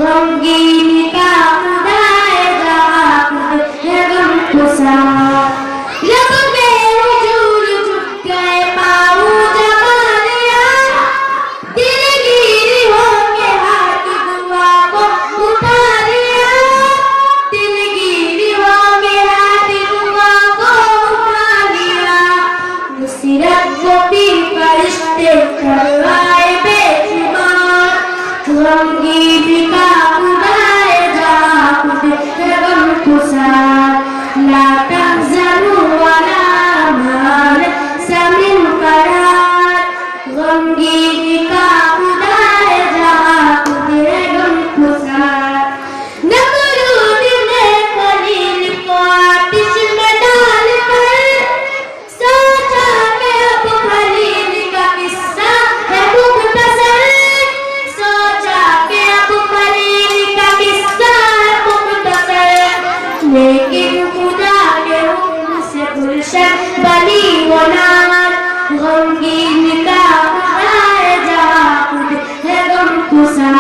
गमगीन का खुदाए जाकुद है गम खुसा लब पे हुजूर झुक गए पाऊ जमानिया दिलगीर होके हाथ दुआ को उठा लिया दिलगीर होके हाथ दुआ को उठा लिया मुसीरत को भी फरिश्ते करवाए बेजुबान गमगीन का खुदाए जाकुद है गम खुसा ला तहज़नु वला मा समिन करार गमगीन का खुदाए जाकुद है गम खुसा नमरूद ने खलील को आतिश में डालकर सोचा कि अब खलील का किस्सा है मुख्तसर सोचा कि अब खलील का किस्सा है मुख्तसर लेकिन खुदा के हुक्म से गुलशन बनी वो नार गमगीन का खुदाए जाकुद है गम खुसा